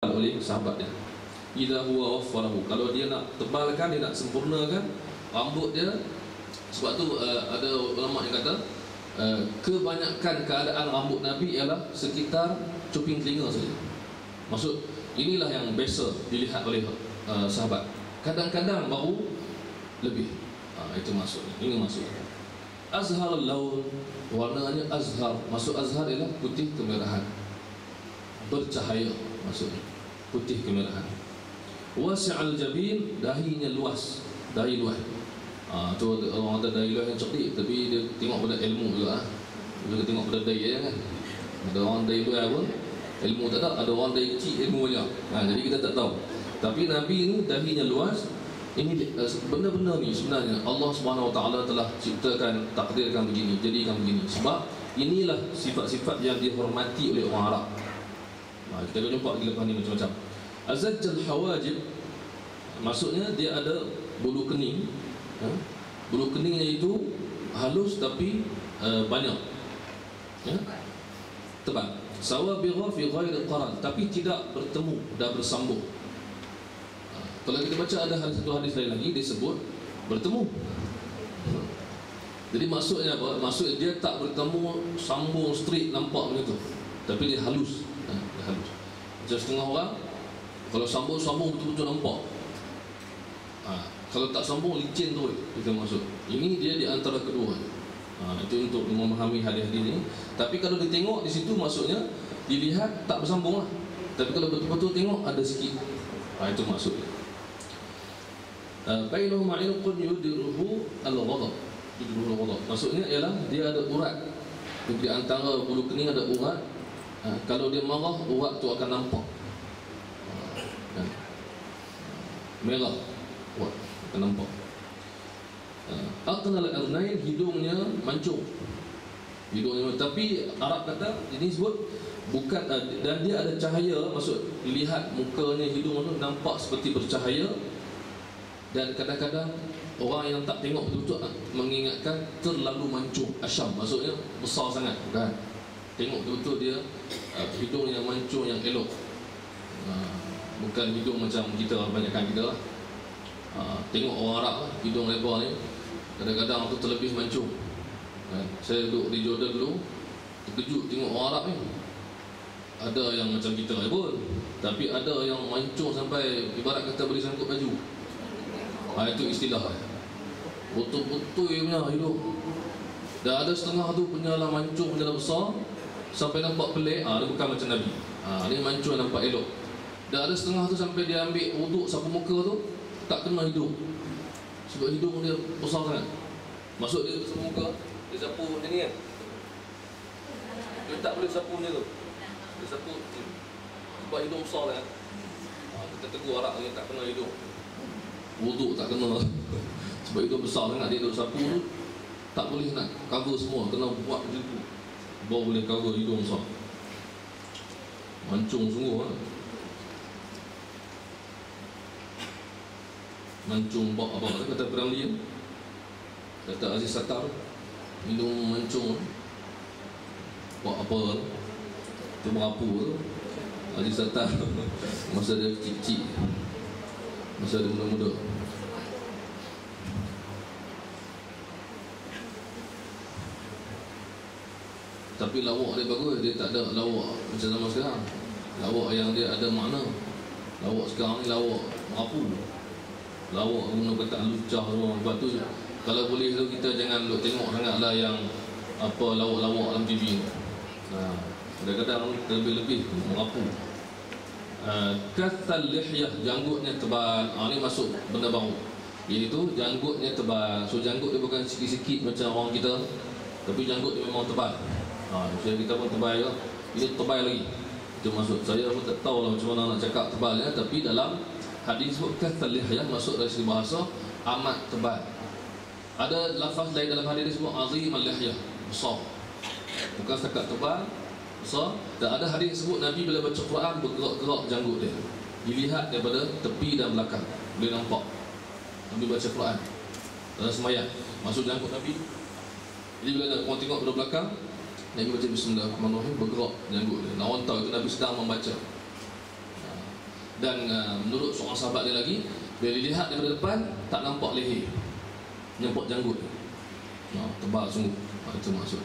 oleh sahabat dia. Idza huwa waffarahu, kalau dia nak tebalkan, dia nak sempurnakan rambut dia. Sebab tu ada ulama yang kata kebanyakan keadaan rambut Nabi ialah sekitar cuping telinga saja. Maksud inilah yang biasa dilihat oleh sahabat. Kadang-kadang baru lebih. Itu maksudnya. Ini maksudnya. Azhar al-laun, warnanya azhar. Maksud azhar ialah putih kemerahan, bercahaya, maksudnya putih kemerahan. Wasi'al jabin, dahinya luas, dahi luas. Tu orang ada dahi luas yang cerdik, tapi dia tengok pada ilmu juga. Dia tengok pada dahi dia kan. Ada orang dahi luas pun ilmu tak ada orang dahi kecil ilmu banyak. Jadi kita tak tahu. Tapi Nabi ni dahinya luas. Ini benda-benda ni sebenarnya Allah Subhanahu Wa Taala telah ciptakan, takdirkan begini, jadikan begini. Sebab inilah sifat-sifat yang dihormati oleh orang Arab. Kita akan jumpa lagi lepas ni macam-macam. Azajjal hawajib, maksudnya dia ada bulu kening. Bulu keningnya itu halus tapi banyak, tebal. Sawabigha fi ghairi qaran, tapi tidak bertemu dan bersambung. Kalau kita baca ada satu hadis lain lagi disebut bertemu. Jadi maksudnya apa? Maksudnya dia tak bertemu sambung straight nampak begitu, tapi dia halus. Dia halus. Macam setengah orang kalau sambung betul-betul nampak. Kalau tak sambung licin tu itu maksud. Ini dia di antara kedua. Itu untuk memahami hadis-hadis ini. Tapi kalau ditengok di situ maksudnya dilihat tak bersambung lah. Tapi kalau betul-betul tengok ada sikit. Itu maksudnya. Bainahuma ilqun yudiruhu al-ghadab. Maksudnya ialah dia ada urat. Di antara bulu kening ada urat. Kalau dia marah, urat tu akan nampak. Merah, urat akan nampak. Aqnal al-arnain, hidungnya mancung. Hidungnya, tapi Arab kata ini sebut bukan, dan dia ada cahaya. Maksud lihat mukanya, hidung tu nampak seperti bercahaya. Dan kadang-kadang orang yang tak tengok betul-betul mengingatkan terlalu mancung, asyam, maksudnya besar sangat, bukan. Tengok betul-betul dia hidung yang mancung, yang elok. Bukan hidung macam kita, kebanyakan kita lah. Tengok orang Arab lah, hidung lebar ni kadang-kadang tu terlebih mancung. Saya duduk di Jordan dulu, terkejut tengok orang Arab ni. Ada yang macam kita pun, tapi ada yang mancung sampai ibarat kata boleh sangkut baju. Itu istilah betul-betul punya hidung. Dan ada setengah tu punya lah mancung, punya lah besar sampai nampak pelik. Dia bukan macam Nabi. Ni mancung nampak elok. Dan ada setengah tu sampai dia ambil wuduk sapu muka tu tak kena hidung, sebab hidung dia besar sangat. Maksud dia sapu muka, dia sapu macam ni kan, dia tak boleh sapu macam tu. Dia sapu sebab hidung besar kan. Kita tegur Arab ni tak kena hidung, wuduk tak kena sebab hidung besar sangat. Dia duduk sapu tu tak boleh nak cover semua, kena buat macam tu baru boleh cover hidung besar. Mancung sungguh lah. Mancung apa kata Peramli, kata Aziz Sattar, hidung mancung buat apa tu, merapu tu Aziz Sattar masa dia kecil-kecil, masa dia muda-muda. Tapi lawak dia bagus, dia tak ada lawak macam zaman sekarang. Lawak yang dia ada makna. Lawak sekarang ni lawak merapu, lawak guna kata lucah semua. Sebab tu kalau boleh tu kita jangan tengok sangatlah yang apa lawak-lawak dalam TV. Kadang-kadang lebih-lebih merapu. Kathal lihyah, janggutnya tebal. Ni masuk benda baru, iaitu janggutnya tebal. So janggut dia bukan sikit-sikit macam orang kita, tapi janggut dia memang tebal. Saya kita pun tebal juga. Ini tebal lagi. Itu maksud. Saya pun tak tahu lah macam mana nak cakap tebalnya. Tapi dalam hadis sebut kathal lihyah, masuk dari segi bahasa amat tebal. Ada lafaz lain dalam hadis disebut azim al-lihyah, besar. Bukan setakat tebal, besar. Dan ada hadis sebut Nabi bila baca Quran bergerak-gerak janggut dia, dilihat daripada tepi dan belakang, boleh nampak Nabi baca Quran dalam sembahyang. Masuk janggut Nabi. Jadi bila orang tengok dari belakang, Nabi baca Bismillahirrahmanirrahim, bergerak janggut dia. Nak orang tahu itu Nabi sedang membaca. Dan menurut seorang sahabat dia lagi, bila dilihat daripada depan tak nampak leher, nampak janggut. Tebal sungguh. Itu maksud.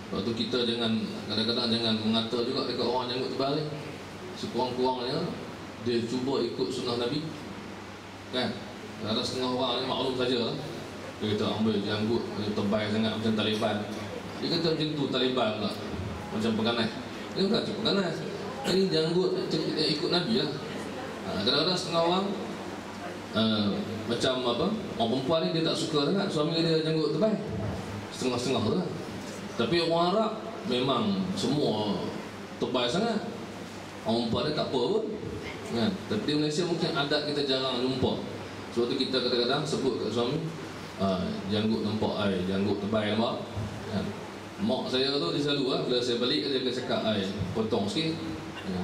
Sebab tu kita kadang-kadang jangan mengata juga dekat orang janggut tebal ni. Sekurang-kurangnya dia cuba ikut sunnah Nabi, kan? Ada setengah orang ni maklum saja lah. Dia kata ambil janggut tebal sangat macam Taliban. Dia kata macam tu Taliban pula, macam pengganas. Dia bukan macam pengganas, ini janggut ikut Nabi lah. Kadang-kadang setengah orang macam apa, orang perempuan ni dia tak suka sangat suami dia janggut tebal, setengah-setengah tu lah. Tapi orang Arab memang semua tebal sangat. Orang perempuan dia tak apa pun, kan? Tapi di Malaysia mungkin adat kita jarang jumpa. Sebab tu kita kadang-kadang sebut kat suami, janggut nampak ai, janggut tebal nampak, kan? Mak saya tu dia selalu lah, bila saya balik dia akan cakap ai, potong sikit, ya.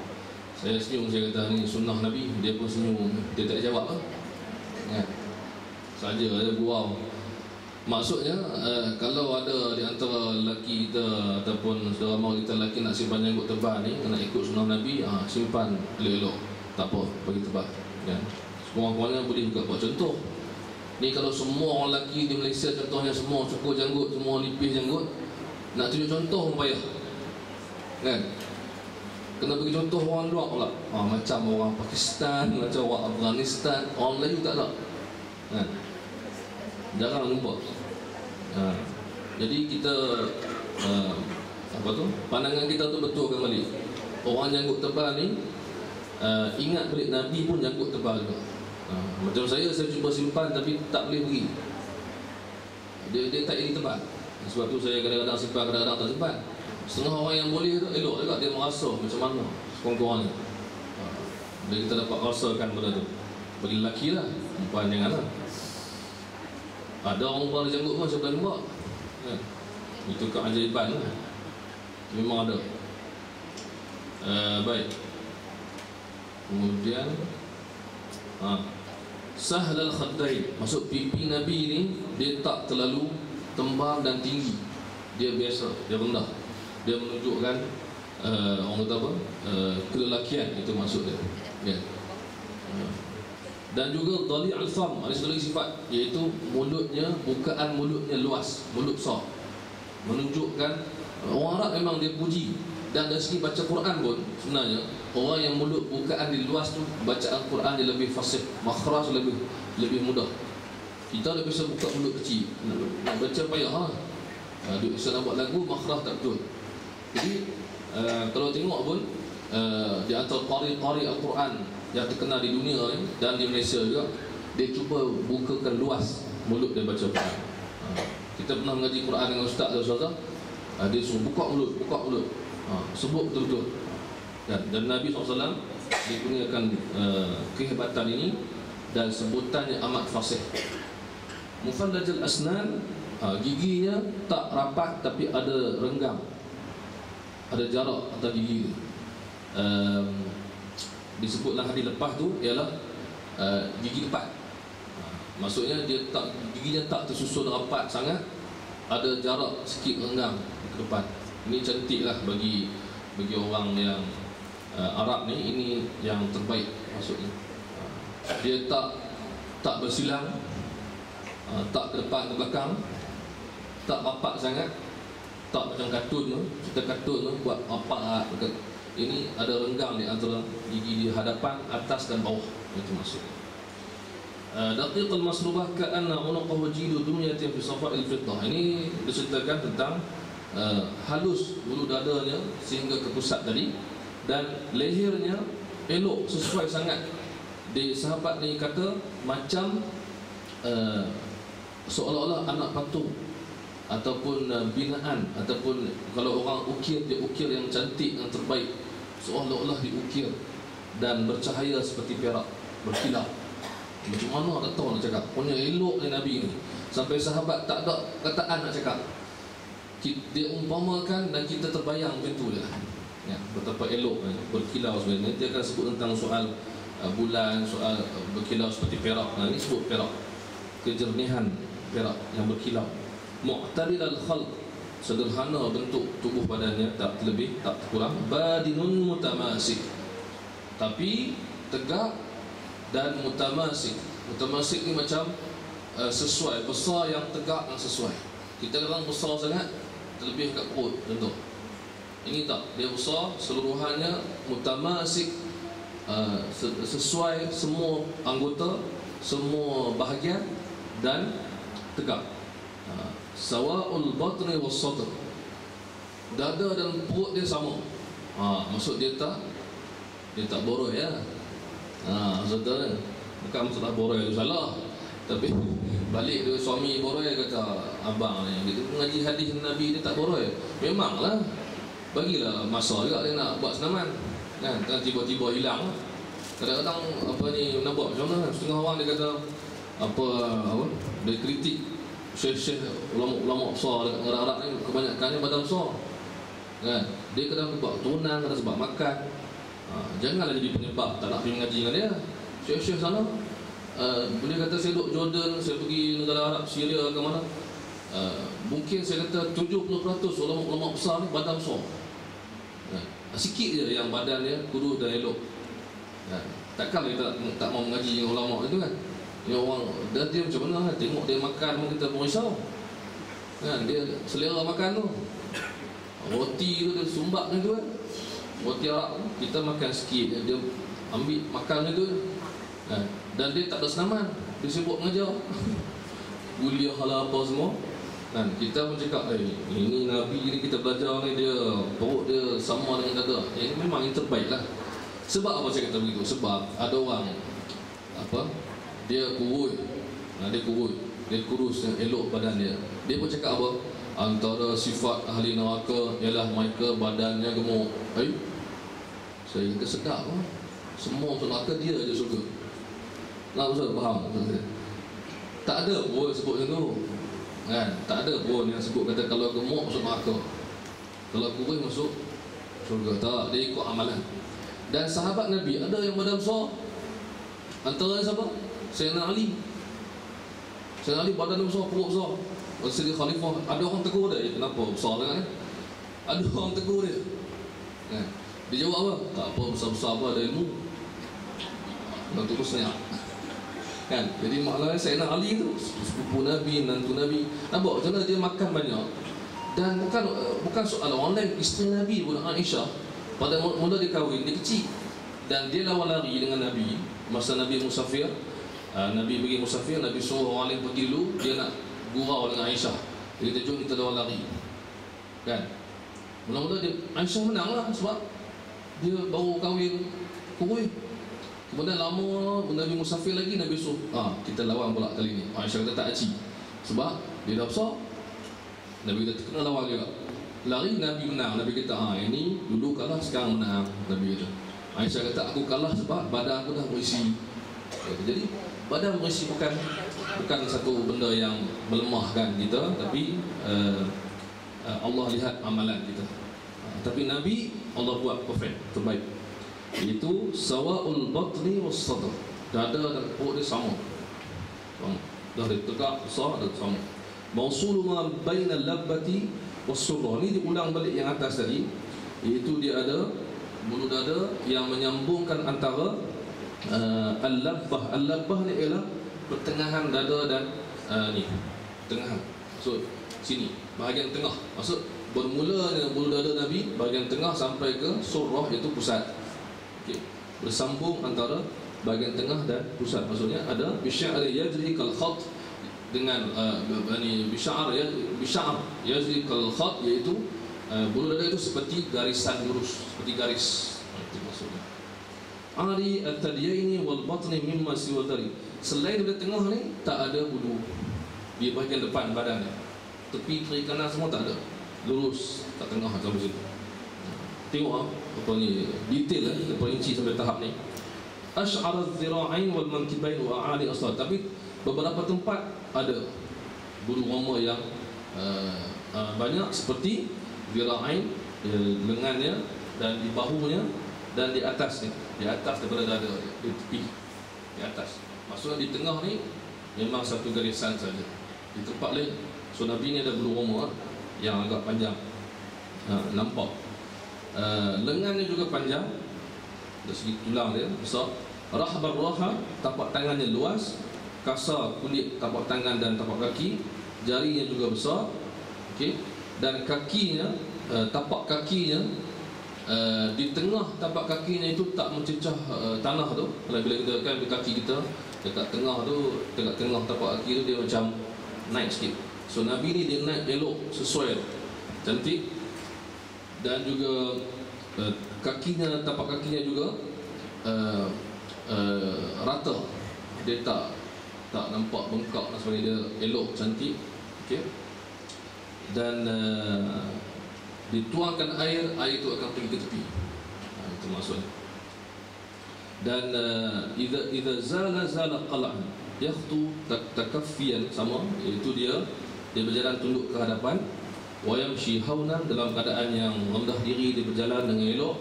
Saya senyum, saya kata ni sunnah Nabi. Dia pun senyum, dia tak jawab lah, kan? Saja ada gurau. Maksudnya kalau ada di antara lelaki kita ataupun saudara mara kita lelaki nak simpan janggut tebal ni, nak ikut sunnah Nabi, simpan elok-elok, tak apa, bagi tebal, kan? Kurang-kurangnya boleh juga buat contoh. Ni kalau semua orang lelaki di Malaysia contohnya semua cukur janggut, semua nipis janggut, nak tunjuk contoh pun payah, kan? Kena bagi contoh orang luar pula, macam orang Pakistan, macam orang Afghanistan, orang Melayu tak ada, kan? Jarang jumpa. Jadi kita pandangan kita tu betulkan balik. Orang janggut tebal ni ingat balik Nabi pun janggut tebal juga. Macam saya cuba simpan tapi tak boleh pergi. Dia tak jadi tebal. Sebab tu saya kadang-kadang simpan, kadang-kadang tak simpan. Setengah orang yang boleh tu elok juga, dia merasa macam mana sekurang-kurangnya. Bila kita dapat rasakan benda tu, bagi lelaki lah, perempuan janganlah. Ada orang perempuan janggut pun saya boleh nampak, ya. Itu keajaiban lah, memang ada. Baik. Kemudian Sahl al-Khaddain, maksud pipi Nabi ni dia tak terlalu tembam dan tinggi, dia biasa, dia rendah. Dia menunjukkan orang kata apa, kelelakian, itu maksud dia, ya. Dan juga dhali' al-fam, ada satu lagi sifat, iaitu mulutnya, bukaan mulutnya luas, mulut besar. Menunjukkan orang Arab memang dia puji. Dan dari segi baca Quran pun sebenarnya orang yang mulut bukaan di luas tu bacaan Quran dia lebih fasih, makhraj lebih mudah. Kita dah biasa buka mulut kecil, nak baca payah duk nak buat lagu makhraj tak betul. Jadi kalau tengok pun di antara qari Al-Quran yang terkenal di dunia ni dan di Malaysia juga, dia cuba bukakan luas mulut dia baca Quran. Kita pernah mengaji Quran dengan ustaz dan ustazah, dia suruh buka mulut, sebut betul-betul. Dan Nabi SAW dikurniakan kehebatan ini dan sebutannya amat fasih. Mufallajul asnan, giginya tak rapat tapi ada renggang, ada jarak antara gigi. Disebutlah hadis lepas tu ialah gigi depan. Maksudnya dia tak, giginya tak tersusun rapat sangat, ada jarak sikit renggang ke depan. Ini cantik lah bagi orang yang Arab ni, ini yang terbaik maksudnya. Dia tak bersilang, tak ke depan ke belakang, tak rapat sangat, tak macam kartun tu. Kita kartun tu buat rapat. Ini ada renggang di antara gigi di hadapan, atas dan bawah. Itu maksudnya. Daqiq al-masrubah ka'anna unuqahu jilu dumyatin fi safa'il fiddah. Ini diceritakan tentang halus bulu dadanya sehingga ke pusat tadi, dan lehernya elok, sesuai sangat. Di sahabat ni kata macam seolah-olah anak patung ataupun binaan, ataupun kalau orang ukir, dia ukir yang cantik, yang terbaik, seolah-olah diukir dan bercahaya seperti perak, berkilau. Macam mana tak tahu nak cakap, punya elok ni Nabi ni, sampai sahabat tak ada kataan nak cakap. Dia umpamakan dan kita terbayang macam tu je, ya, betapa elok, berkilau sebenarnya. Dia akan sebut tentang soal bulan, soal berkilau seperti perak. Ini sebut perak, kejernihan perak yang berkilau. Mu'tadil al-khalq, sederhana bentuk tubuh badannya, tak terlebih tak kurang. Badinun mutamasik, tapi tegak dan mutamasik. Mutamasik ni macam sesuai, besar yang tegak dan sesuai. Kita kadang besar sangat, terlebih kat perut contoh. Ini tak, dia besar seluruhannya mutamasik, sesuai semua anggota, semua bahagian dan tegak. Sawa'ul batni was sadr, dada dan perut dia sama. Maksud dia tak boroi ya. Maksud dia bukan masalah boroi itu salah, tapi balik dia suami boroi kata abang ni dia mengaji hadis Nabi dia tak boroi. Memanglah bagilah masa juga dia nak buat senaman kan, tiba-tiba hilang. Kadang-kadang apa ni nak buat macam mana, setengah orang dia kata apa dia kritik syekh-syekh ulama besar dekat negara Arab ni, kebanyakannya badan besar kan. Dia kadang sebab tunang, kadang sebab makan. Janganlah jadi penyebab tak nak pergi mengaji dengan dia. Syekh-syekh sana boleh kata saya duduk Jordan, saya pergi negara Arab, Syria ke mana, mungkin saya kata 70% ulama-ulama besar ni badan besar. Sikit je yang badan dia kurus dan elok. Takkan kita tak mau mengaji dengan ulama itu kan. Dia orang dia macam mana kan, tengok dia makan pun kita pun risau kan. Dia selera makan tu, roti tu dia sumbat macam tu kan. Roti Arab kita makan sikit, dia ambil makan macam tu kan. Dan dia tak ada senaman, dia sibuk mengajar kuliah lah apa semua kan. Kita pun cakap ini Nabi ni kita belajar ni, dia perut dia sama dengan dada. Ini memang yang terbaik lah. Sebab apa saya kata begitu? Sebab ada orang dia kurus, dia kurus yang elok badan dia. Dia pun cakap apa? Antara sifat ahli neraka ialah mereka badannya gemuk. Saya kata sedap lah. Semua masuk neraka, dia je surga. Nak Ustaz faham? Tak ada pun sebut macam tu kan. Tak ada pun yang sebut kata kalau gemuk masuk neraka, kalau kurus masuk surga. Tak, dia ikut amalan. Dan sahabat Nabi ada yang badan besar. Antara siapa? Sayyidina Ali. Sayyidina Ali badan besar, perut besar. Jadi khalifah, ada orang tegur dia, kenapa besar sangat? Ada orang tegur dia kan. Dia jawab apa? Tak apa, besar-besar apa, ada ilmu. Dan terus senyap kan. Jadi maknanya Sayyidina Ali tu sepupu Nabi, menantu Nabi. Nampak macam mana dia makan banyak. Dan bukan soal orang lain, isteri Nabi pun Aisyah pada mula dia kahwin, dia kecil. Dan dia lawan lari dengan Nabi masa Nabi musafir. Nabi pergi musafir, Nabi suruh orang lain pergi dulu, dia nak gurau dengan Aisyah. Jadi dia jom kita lawan lari kan. Mula-mula dia Aisyah menang lah sebab dia baru kahwin kurus. Kemudian lama Nabi musafir lagi, Nabi suruh kita lawan pula kali ni. Aisyah kata tak aci, sebab dia dah besar. Nabi kata kena lawan juga. Lari, Nabi menang. Nabi kata ini dulu kalah, sekarang menang. Nabi kata. Aisyah kata aku kalah sebab badan aku dah berisi. Jadi badan berisi bukan satu benda yang melemahkan kita, tapi Allah lihat amalan kita. Tapi Nabi Allah buat perfect, terbaik. Itu sawa'ul batni was sadr, dada dan perut dia sama. Dah dia tegak, besar dan sama. Mausulu ma bainal labbati was surrah. Ini diulang balik yang atas tadi, iaitu dia ada bulu dada yang menyambungkan antara al-labbah. Al-labbah ni ialah pertengahan dada dan ni, tengahan. So sini bahagian tengah. Maksud bermula dengan bulu dada Nabi bahagian tengah sampai ke surrah, iaitu pusat. Okey, bersambung antara bahagian tengah dan pusat. Maksudnya ada bisya'ar yajri kal khat, dengan bisya'ar yajri kal khat, iaitu bulu dada itu seperti garisan lurus, seperti garis. Itu maksudnya. Ari at-tadyaini wal batni mimma siwa dari. Selain dari tengah ni tak ada bulu di bahagian depan badan ni. Tepi kiri kanan semua tak ada, lurus, tak tengah atau macam tu. Tengok apa ni detail lah, kita perinci sampai tahap ni. Ash'ar az-zira'ain wal mankibain wa a'ali asad. Tapi beberapa tempat ada bulu roma yang banyak, seperti zira'ain, lengannya dan di bahunya dan di atas ni, di atas daripada dada, di tepi, di atas. Maksudnya di tengah ni memang satu garisan saja. Di tempat lain, so Nabi ni ada bulu roma yang agak panjang, nampak. Lengannya juga panjang, dari segi tulang dia besar. Rahbar raha, tapak tangannya luas. Kasar kulit tapak tangan dan tapak kaki. Jarinya juga besar. Okey. Dan kakinya, tapak kakinya, di tengah tapak kakinya itu tak mencecah tanah tu. Bila kita kan kaki kita dekat tengah tu, dekat tengah tapak kaki tu dia macam naik sikit. So Nabi ni dia naik elok, sesuai, cantik. Dan juga kakinya, tapak kakinya juga rata. Dia tak nampak bengkak dan sebagainya. Dia elok, cantik. Okey. Dan dituangkan air itu akan pergi ke tepi. Itu maksudnya. Dan idza zala qal'an yakhtu takaffiyan, sama, iaitu dia berjalan tunduk ke hadapan. Wa yamshi haunan, dalam keadaan yang rendah diri, dia berjalan dengan elok.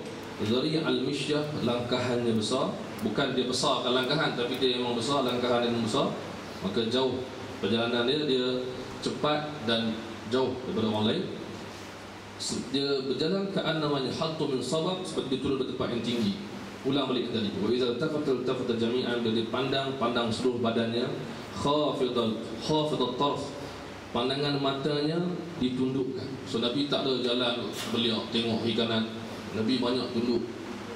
Zari' al-mishyah, langkahannya besar. Bukan dia besarkan langkahan, tapi dia memang besar, langkahan dia memang besar. Maka jauh perjalanan dia cepat dan jauh daripada orang lain. Dia berjalan namanya hatta min sabab, seperti dia turun dari tempat yang tinggi. Ulang balik tadi. Wa idza tafata jami'an, dia pandang seluruh badannya. Khafidat tarf, pandangan matanya ditundukkan. So Nabi tak ada jalan beliau tengok kiri kanan. Nabi banyak tunduk,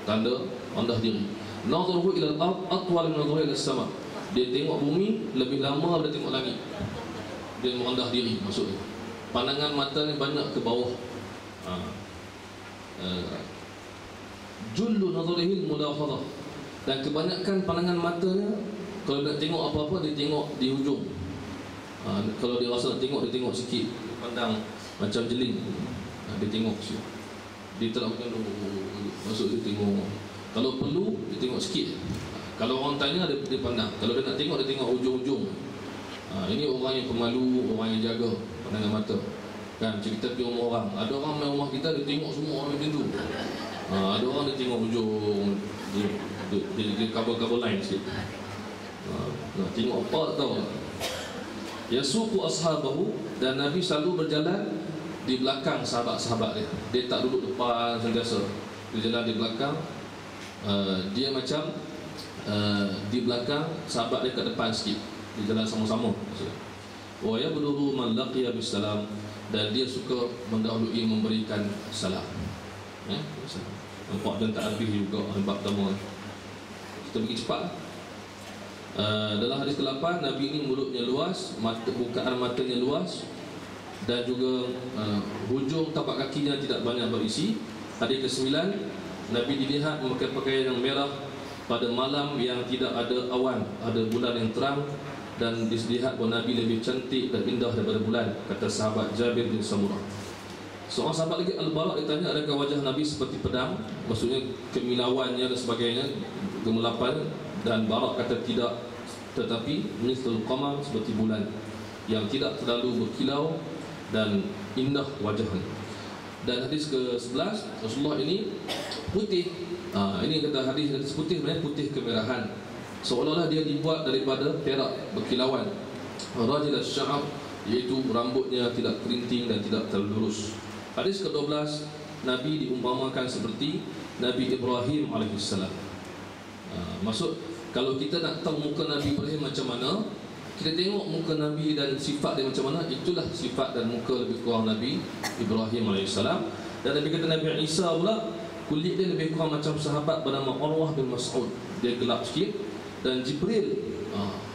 tanda rendah diri. Nadharuhu ila al-ard atwal min nadharihi ila as-sama. Dia tengok bumi lebih lama daripada tengok langit. Dia merendah diri maksudnya. Pandangan matanya banyak ke bawah. Jullu nadharihi al-mulahadhah. Dan kebanyakan pandangan matanya, kalau nak tengok apa-apa, dia tengok di hujung. Kalau dia rasa nak tengok, dia tengok sikit. Pandang macam jeling. Dia tengok sikit. Dia tak macam maksud dia tengok. Kalau perlu, dia tengok sikit. Kalau orang tanya, dia pandang. Kalau dia nak tengok, dia tengok hujung-hujung. Ini orang yang pemalu, orang yang jaga pandangan mata. Kan, cerita pergi rumah orang. Ada orang main rumah kita, dia tengok semua orang macam tu. Ada orang dia tengok hujung. Dia cover line sikit. Nak tengok apa tak tahu. Yasuqu ashabahu, dan Nabi selalu berjalan di belakang sahabat-sahabat dia. Dia tak duduk depan sentiasa. Dia jalan di belakang. Dia macam di belakang, sahabat dia kat depan sikit. Dia jalan sama-sama. Wa yabduru man laqiya bisalam, dan dia suka mendahului memberikan salam. Nampak dan tak habis juga bab pertama. Kita pergi cepat. Dalam hadis ke-8, Nabi ini mulutnya luas, bukaan matanya luas, dan juga hujung tapak kakinya tidak banyak berisi. Hadis ke-9, Nabi dilihat memakai pakaian yang merah pada malam yang tidak ada awan, ada bulan yang terang, dan dilihat bahawa Nabi lebih cantik dan indah daripada bulan, kata sahabat Jabir bin Samurah. Seorang sahabat lagi, Al-Bara', ditanya, adakah wajah Nabi seperti pedang, maksudnya kemilauannya dan sebagainya, gemelapan. Dan Bara' kata tidak, tetapi mithlul qamar, seperti bulan yang tidak terlalu berkilau dan indah wajahnya. Dan hadis ke-11, Rasulullah ini putih. Ini kata hadis putih, sebenarnya putih kemerahan, seolah-olah dia dibuat daripada perak berkilauan. Rajil asy-sya'ab, iaitu rambutnya tidak kerinting dan tidak terlalu lurus. Hadis ke-12, Nabi diumpamakan seperti Nabi Ibrahim alaihissalam. Maksud, kalau kita nak tahu muka Nabi Ibrahim macam mana, kita tengok muka Nabi dan sifat dia macam mana. Itulah sifat dan muka lebih kurang Nabi Ibrahim alaihissalam. Dan Nabi kata Nabi Isa pula, kulit dia lebih kurang macam sahabat bernama Urwah bin Mas'ud. Dia gelap sikit. Dan Jibril,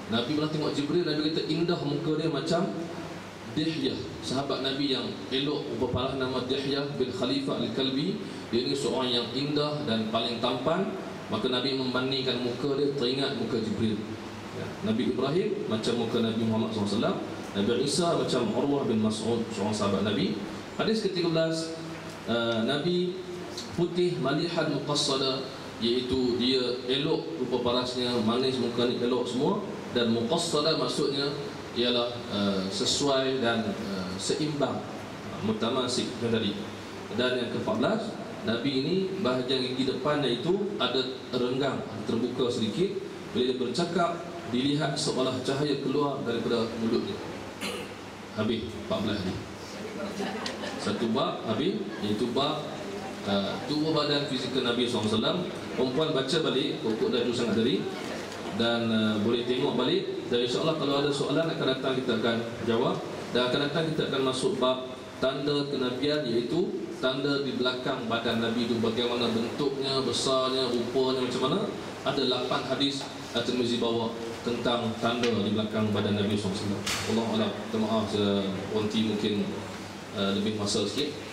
Nabi pernah tengok Jibril. Nabi kata indah muka dia macam Dihyah, sahabat Nabi yang elok, berparah nama Dihyah bin Khalifah Al-Kalbi. Dia ni seorang yang indah dan paling tampan. Maka Nabi membandingkan muka dia, teringat muka Jibril. Nabi Ibrahim macam muka Nabi Muhammad SAW. Nabi Isa macam Urwah bin Mas'ud, seorang sahabat Nabi. Hadis ke-13, Nabi putih malihan muqassada, iaitu dia elok rupa parasnya, manis muka ni elok semua. Dan muqassada maksudnya ialah sesuai dan seimbang, mutamasik macam tadi. Dan yang ke-14, Nabi ini bahagian gigi depannya itu ada renggang, terbuka sedikit. Bila dia bercakap, dilihat seolah cahaya keluar daripada mulutnya. Habis 14 ni. Satu bab habis, iaitu bab tubuh badan fizikal Nabi SAW. Perempuan baca balik, pokok laju sangat tadi, dan boleh tengok balik. Dan insyaAllah kalau ada soalan akan datang kita akan jawab. Dan akan datang kita akan masuk bab tanda kenabian, iaitu tanda di belakang badan Nabi itu bagaimana bentuknya, besarnya, rupanya macam mana. Ada 8 hadis At-Tirmizi bawa tentang tanda di belakang badan Nabi SAW. Allah Allah, maaf, Wanti mungkin lebih masa sikit.